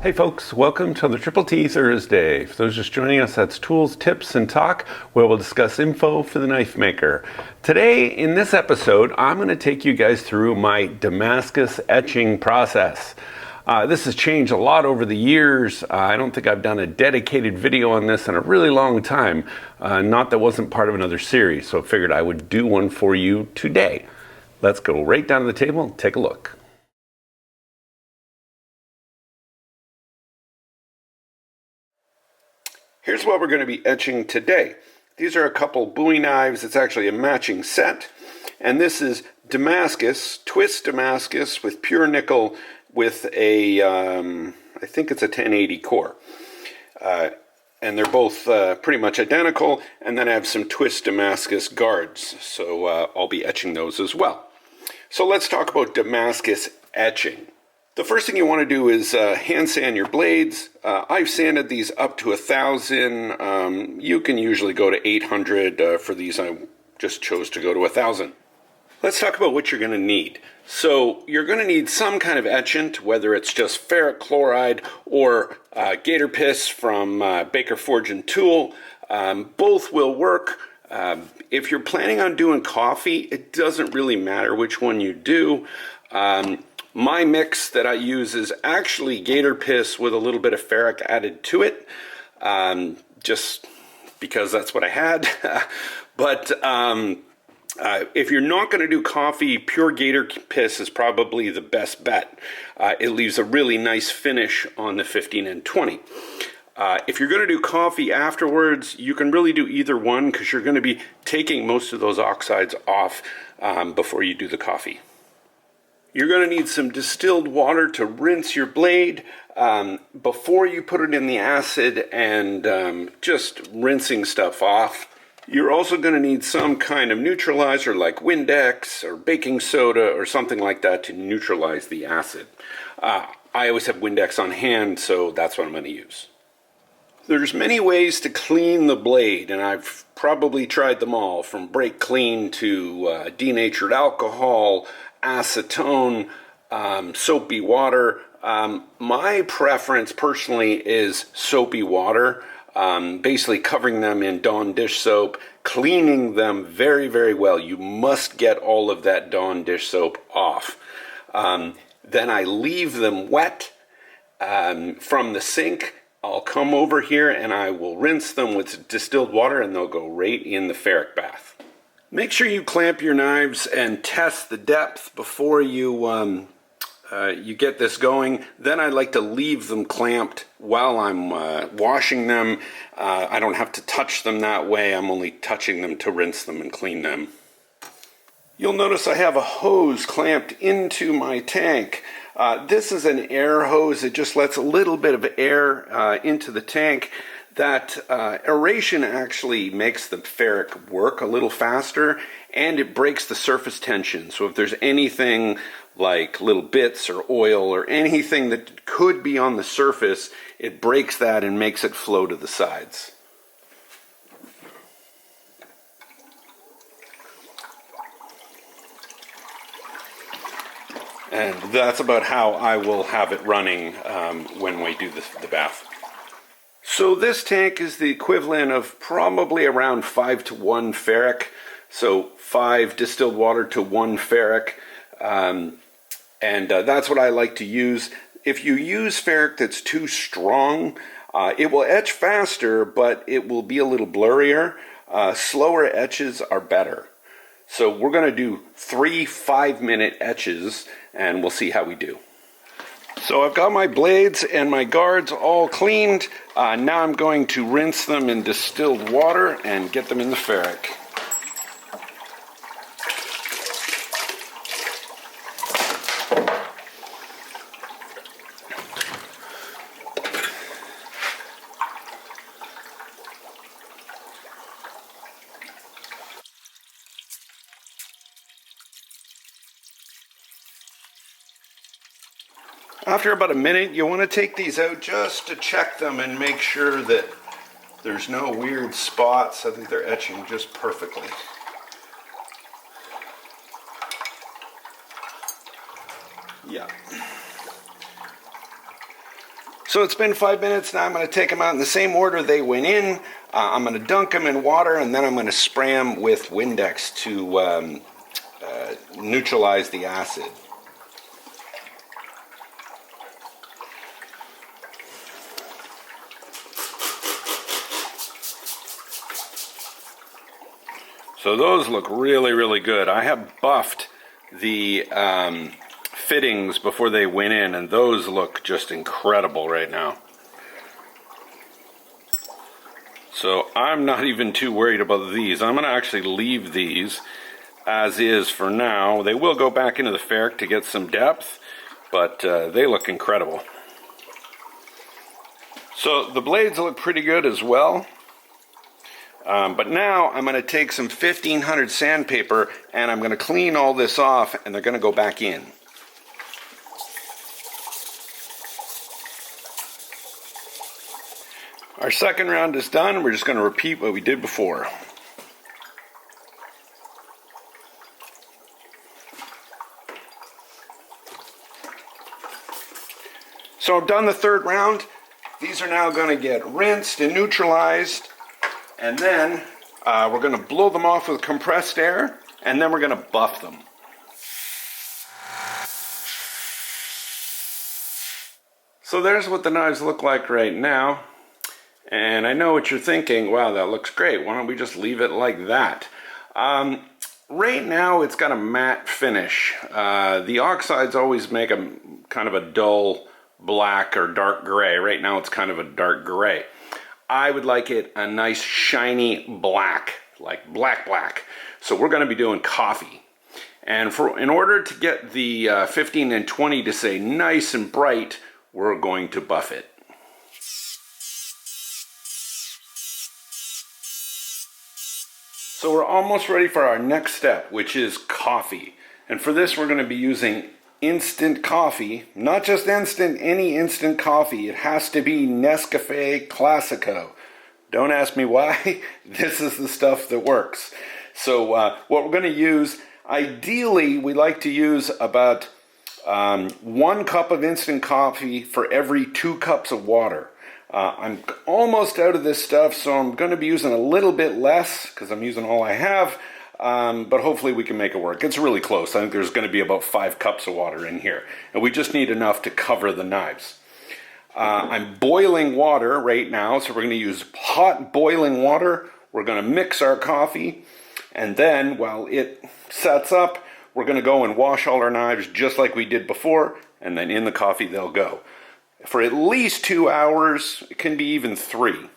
Hey folks, welcome to the Triple T Thursday. For those just joining us, that's Tools, Tips, and Talk, where we'll discuss info for the knife maker. Today, in this episode, I'm going to take you guys through my Damascus etching process. This has changed a lot over the years. I don't think I've done a dedicated video on this in a really long time. Not that wasn't part of another series, so I figured I would do one for you today. Let's go right down to the table and take a look. Here's what we're going to be etching today. These are a couple Bowie knives. It's actually a matching set. And this is Damascus, twist Damascus with pure nickel with a, I think it's a 1080 core. And they're both pretty much identical. And then I have some twist Damascus guards. So I'll be etching those as well. So let's talk about Damascus etching. The first thing you want to do is hand sand your blades. I've sanded these up to 1,000. You can usually go to 800. For these, I just chose to go to 1,000. Let's talk about what you're going to need. So you're going to need some kind of etchant, whether it's just ferric chloride or gator piss from Baker Forge and Tool. Both will work. If you're planning on doing coffee, it doesn't really matter which one you do. My mix that I use is actually gator piss with a little bit of ferric added to it, just because that's what I had. But if you're not going to do coffee, pure gator piss is probably the best bet. It leaves a really nice finish on the 15 and 20. If you're going to do coffee afterwards, you can really do either one because you're going to be taking most of those oxides off before you do the coffee. You're going to need some distilled water to rinse your blade before you put it in the acid and just rinsing stuff off. You're also going to need some kind of neutralizer like Windex or baking soda or something like that to neutralize the acid. I always have Windex on hand, so that's what I'm going to use. There's many ways to clean the blade, and I've probably tried them all, from brake clean to denatured alcohol, acetone, soapy water. My preference personally is soapy water, basically covering them in Dawn dish soap, cleaning them very, very well. You must get all of that Dawn dish soap off. Then I leave them wet from the sink. I'll come over here and I will rinse them with distilled water and they'll go right in the ferric bath. Make sure you clamp your knives and test the depth before you get this going. Then I like to leave them clamped while I'm washing them. I don't have to touch them that way. I'm only touching them to rinse them and clean them. You'll notice I have a hose clamped into my tank. This is an air hose. It just lets a little bit of air into the tank. That aeration actually makes the ferric work a little faster, and it breaks the surface tension. So if there's anything like little bits or oil or anything that could be on the surface, it breaks that and makes it flow to the sides. And that's about how I will have it running when we do the bath. So this tank is the equivalent of probably around 5 to 1 ferric. So 5 distilled water to 1 ferric. And that's what I like to use. If you use ferric that's too strong, it will etch faster, but it will be a little blurrier. Slower etches are better. So we're going to do 3 5-minute etches, and we'll see how we do. So I've got my blades and my guards all cleaned. Now I'm going to rinse them in distilled water and get them in the ferric. After about a minute, you want to take these out just to check them and make sure that there's no weird spots. I think they're etching just perfectly. Yeah. So it's been 5 minutes now. I'm going to take them out in the same order they went in. I'm going to dunk them in water, and then I'm going to spray them with Windex to neutralize the acid. So those look really, really good. I have buffed the fittings before they went in, and those look just incredible right now. So I'm not even too worried about these. I'm going to actually leave these as is for now. They will go back into the ferric to get some depth, but they look incredible. So the blades look pretty good as well. But now I'm going to take some 1500 sandpaper and I'm going to clean all this off, and they're going to go back in. Our second round is done. We're just going to repeat what we did before. So I've done the third round. These are now going to get rinsed and neutralized. And then we're going to blow them off with compressed air, and then we're going to buff them. So there's what the knives look like right now. And I know what you're thinking, wow, that looks great. Why don't we just leave it like that? Right now it's got a matte finish. The oxides always make a kind of a dull black or dark gray. Right now it's kind of a dark gray. I would like it a nice shiny black, like black. So we're going to be doing coffee. And in order to get the 15 and 20 to say nice and bright, we're going to buff it. So we're almost ready for our next step, which is coffee. And for this we're going to be using instant coffee, not just instant, any instant coffee. It has to be Nescafe Classico. Don't ask me why. This is the stuff that works. So what we're going to use, ideally we like to use about 1 cup of instant coffee for every 2 cups of water. I'm almost out of this stuff, so I'm going to be using a little bit less because I'm using all I have. But hopefully we can make it work. It's really close. I think there's going to be about 5 cups of water in here. And we just need enough to cover the knives. I'm boiling water right now, so we're going to use hot boiling water. We're going to mix our coffee. And then while it sets up, we're going to go and wash all our knives just like we did before. And then in the coffee they'll go. For at least 2 hours. It can be even 3.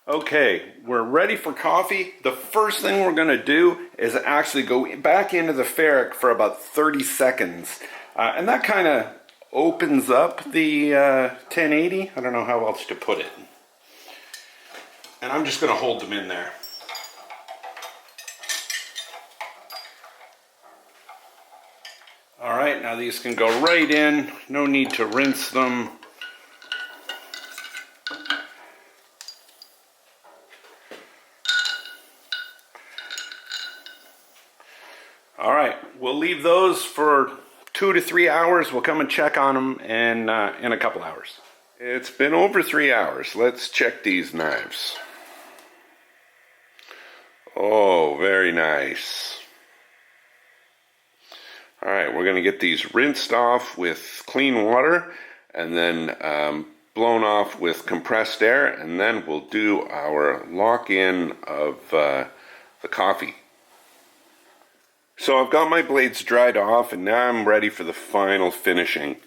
Okay, we're ready for coffee. The first thing we're going to do is actually go back into the ferric for about 30 seconds. And that kind of opens up the 1080. I don't know how else to put it. And I'm just going to hold them in there. All right, now these can go right in. No need to rinse them. All right, we'll leave those for 2 to 3 hours. We'll come and check on them in a couple hours. It's been over 3 hours. Let's check these knives. Oh, very nice. All right, we're going to get these rinsed off with clean water and then blown off with compressed air, and then we'll do our lock-in of the coffee. So I've got my blades dried off, and now I'm ready for the final finishing.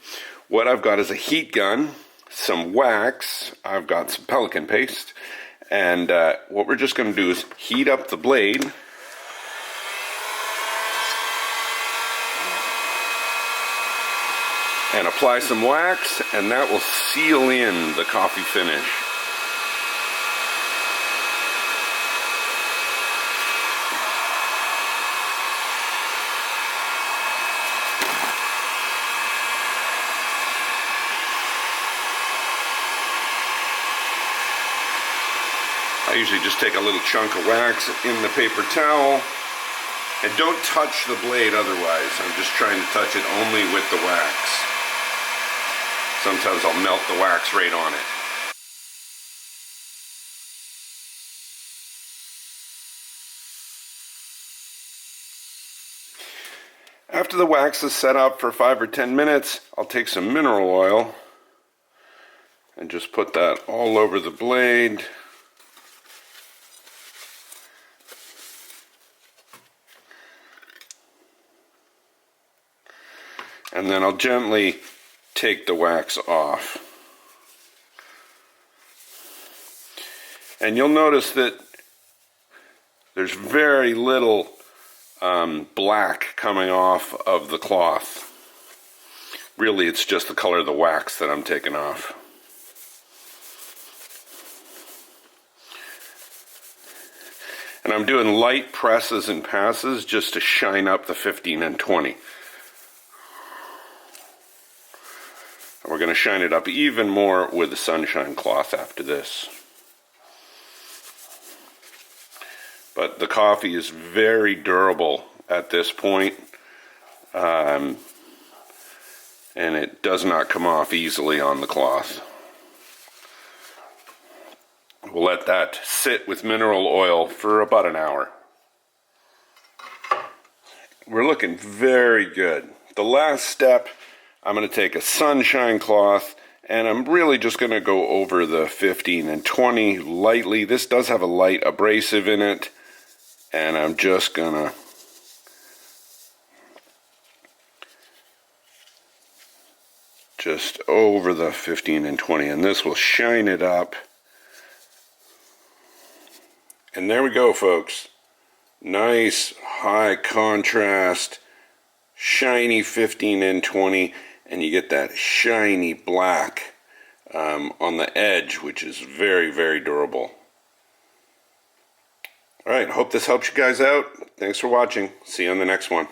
What I've got is a heat gun, some wax, I've got some pelican paste, and what we're just going to do is heat up the blade. And apply some wax, and that will seal in the coffee finish. usually just take a little chunk of wax in the paper towel, and don't touch the blade otherwise. I'm just trying to touch it only with the wax. Sometimes I'll melt the wax right on it. After the wax is set up for 5 or 10 minutes, I'll take some mineral oil and just put that all over the blade. And then I'll gently take the wax off. And you'll notice that there's very little black coming off of the cloth. Really, it's just the color of the wax that I'm taking off. And I'm doing light presses and passes just to shine up the 15 and 20. And we're going to shine it up even more with the sunshine cloth after this. But the coffee is very durable at this point, and it does not come off easily on the cloth. We'll let that sit with mineral oil for about an hour. We're looking very good. The last step, I'm going to take a sunshine cloth, and I'm really just going to go over the 15 and 20 lightly. This does have a light abrasive in it. And I'm just gonna just over the 15 and 20, and this will shine it up. And there we go, folks. Nice high contrast, shiny 15 and 20, and you get that shiny black on the edge, which is very, very durable. Alright, hope this helps you guys out. Thanks for watching. See you on the next one.